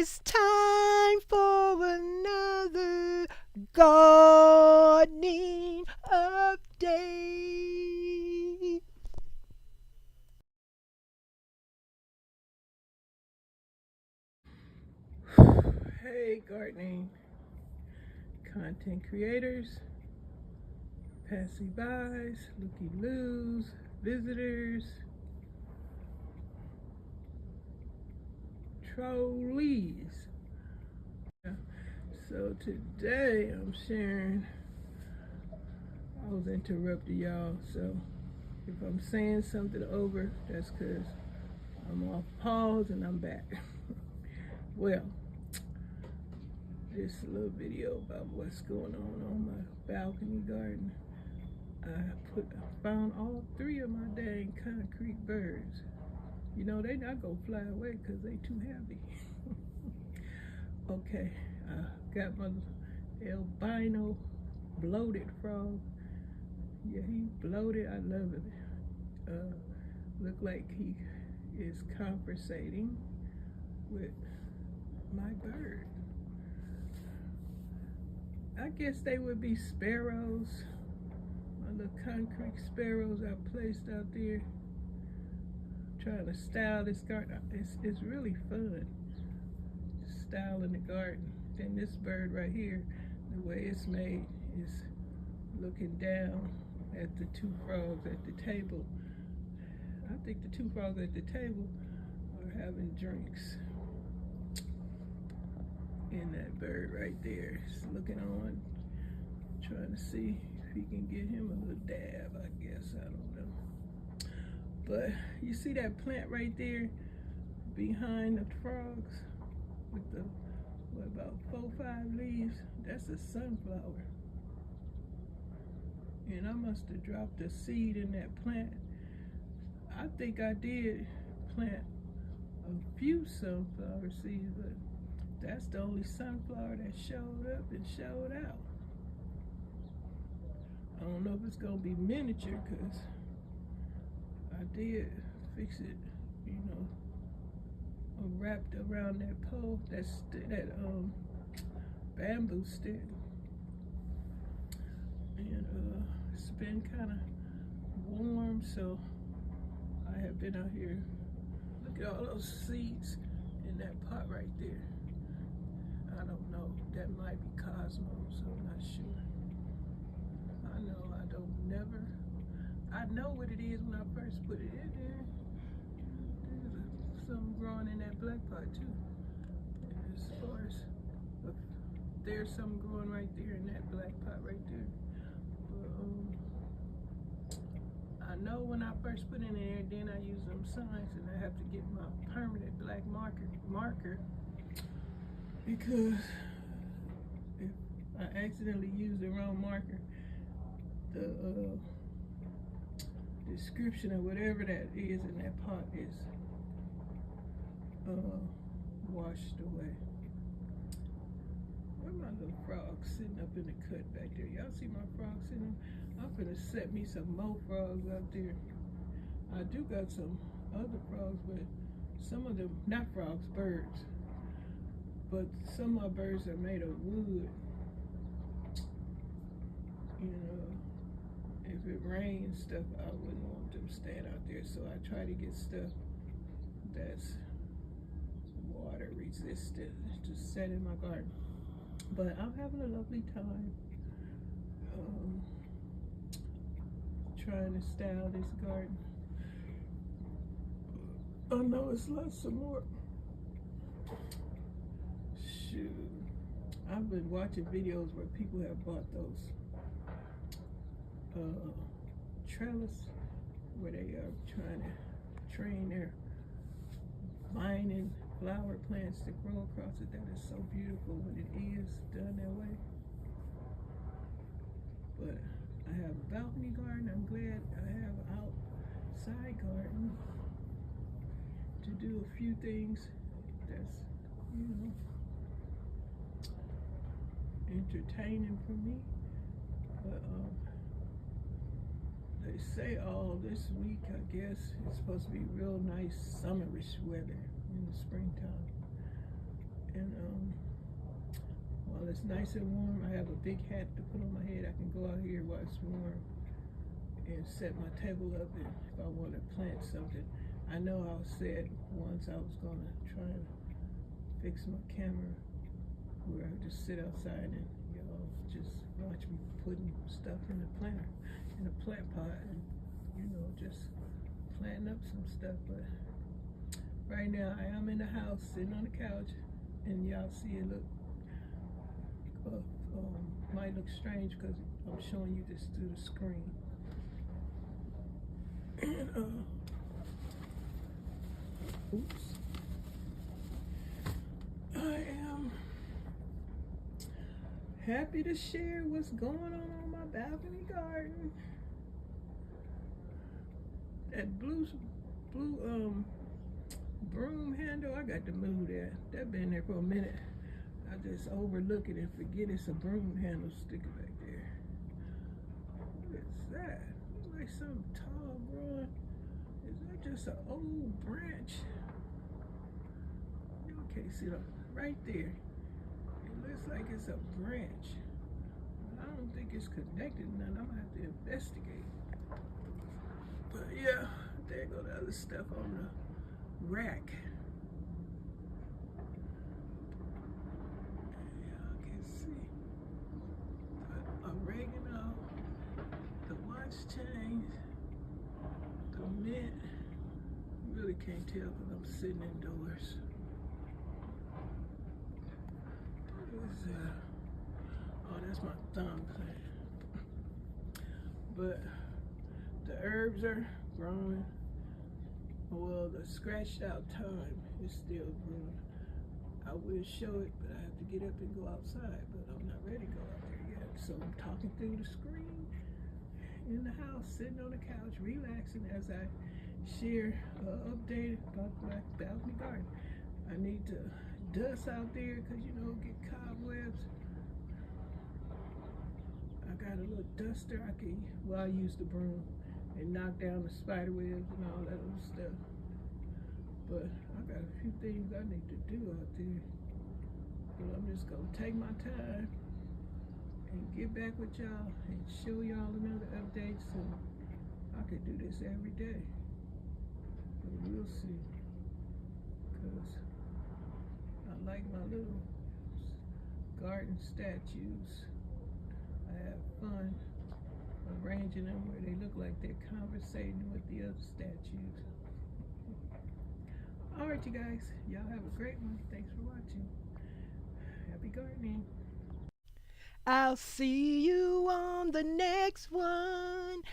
It's time for another gardening update. Hey, gardening content creators, passy-bys, looky-loos, visitors, trolleys. So today I'm sharing, I was interrupted, y'all, so if I'm saying something over, that's because I'm off pause and I'm back. Well, this little video about what's going on my balcony garden. I found all 3 of my dang concrete birds. You know, they not gonna fly away because they too heavy. Okay, I got my albino bloated frog. Yeah, he bloated. I love it. Look like he is conversating with my bird. I guess they would be sparrows. My little concrete sparrows I placed out there. Trying to style this garden. It's really fun styling the garden. Then this bird right here, the way it's made is looking down at the 2 frogs at the table. I think the 2 frogs at the table are having drinks. And that bird right there is looking on, trying to see if he can get him a little dab, I guess. I don't know. But you see that plant right there behind the frogs with the, what, about 4 or 5 leaves? That's a sunflower. And I must have dropped a seed in that plant. I think I did plant a few sunflower seeds, but that's the only sunflower that showed up and showed out. I don't know if it's gonna be miniature because I did fix it, you know, wrapped around that pole, that bamboo stick. And it's been kind of warm, so I have been out here. Look at all those seeds in that pot right there. I don't know, that might be cosmos, so I'm not sure. I know I know what it is when I first put it in there. There's something growing in that black pot too. And as far as, there's something growing right there in that black pot right there. But I know when I first put it in there, then I use them signs, and I have to get my permanent black marker because if I accidentally use the wrong marker, the description of whatever that is in that pot is washed away. Where my little frogs sitting up in the cut back there? Y'all see my frogs sitting? I'm gonna set me some more frogs out there. I do got some other frogs, but some of them, not frogs, birds. But some of my birds are made of wood. You know, if it rains stuff, I wouldn't want them staying out there. So I try to get stuff that's water resistant to set in my garden. But I'm having a lovely time trying to style this garden. I know it's lots of more. Shoot, I've been watching videos where people have bought those trellis where they are trying to train their vine and flower plants to grow across it. That is so beautiful when it is done that way. But I have a balcony garden. I'm glad I have an outside garden to do a few things that's, you know, entertaining for me. But they say all this week, I guess, it's supposed to be real nice summerish weather in the springtime. it's nice and warm, I have a big hat to put on my head. I can go out here while it's warm and set my table up, and if I want to plant something. I know I said once I was going to try and fix my camera where I just sit outside and y'all just watch me putting stuff in the planter, in a plant pot, and you know, just planting up some stuff. But right now I am in the house sitting on the couch, and y'all see it look might look strange because I'm showing you this through the screen. And oops. I am happy to share what's going on my balcony garden. That blue broom handle, I got to move that. That been there for a minute. I just overlook it and forget it's a broom handle sticking back there. What is that? Looks like something tall growing. Is that just an old branch? Y'all can't see that right there. It looks like it's a branch. But I don't think it's connected to nothing. I'm gonna have to investigate. But yeah, there go the other stuff on the rack. Y'all can see the oregano, the watch chain, the mint. You really can't tell because I'm sitting indoors. What is that? Oh, that's my thumb. But the herbs are growing. Well, the scratched out thyme is still growing. I will show it, but I have to get up and go outside, but I'm not ready to go out there yet. So I'm talking through the screen in the house, sitting on the couch, relaxing as I share an update about my balcony garden. I need to dust out there because, you know, get cobwebs. I got a little duster. I use the broom and knock down the spider webs and all that other stuff. But I got a few things I need to do out there. But I'm just gonna take my time and get back with y'all and show y'all another update. So I could do this every day. But we'll see. Because I like my little garden statues. I have fun arranging them where they look like they're conversating with the other statues. All right, you guys, y'all have a great one. Thanks for watching. Happy gardening. I'll see you on the next one.